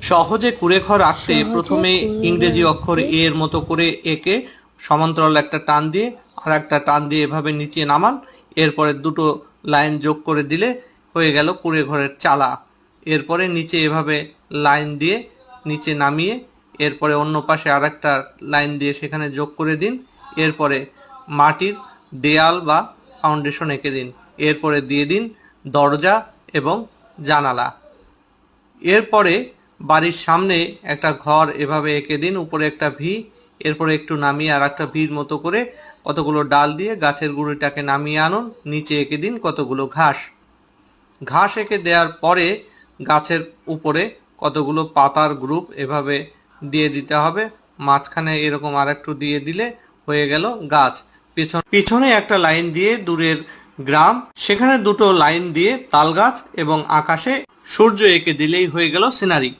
সহজে কুঁড়েঘর আঁকতে প্রথমে ইংরেজি অক্ষর এ এর মতো করে এঁকে সমান্তরাল একটা টান দিয়ে আর একটা টান দিয়ে এভাবে নিচে নামান। এরপরে দুটো লাইন যোগ করে দিলে হয়ে গেল কুঁড়েঘরের চালা। এরপরে নিচে এভাবে লাইন দিয়ে নিচে নামিয়ে এরপরে অন্য পাশে আর একটা লাইন দিয়ে সেখানে যোগ করে দিন। এরপরে মাটির দেয়াল বা ফাউন্ডেশন এঁকে দিন। এরপরে দিয়ে দিন দরজা এবং জানালা। এরপরে বাড়ির সামনে একটা ঘর এভাবে এঁকে দিন, উপরে একটা ভি, এরপরে একটু নামিয়ে আর একটা ভির মতো করে কতগুলো ডাল দিয়ে গাছের গুঁড়িটাকে নামিয়ে আনুন। নিচে এঁকে দিন কতগুলো ঘাস। ঘাস এঁকে দেওয়ার পরে গাছের উপরে কতগুলো পাতার গ্রুপ এভাবে দিয়ে দিতে হবে। মাঝখানে এরকম আর একটু দিয়ে দিলে হয়ে গেল গাছ। পিছনে একটা লাইন দিয়ে দূরের গ্রাম, সেখানে দুটো লাইন দিয়ে তাল গাছ এবং আকাশে সূর্য এঁকে দিলেই হয়ে গেল সিনারি।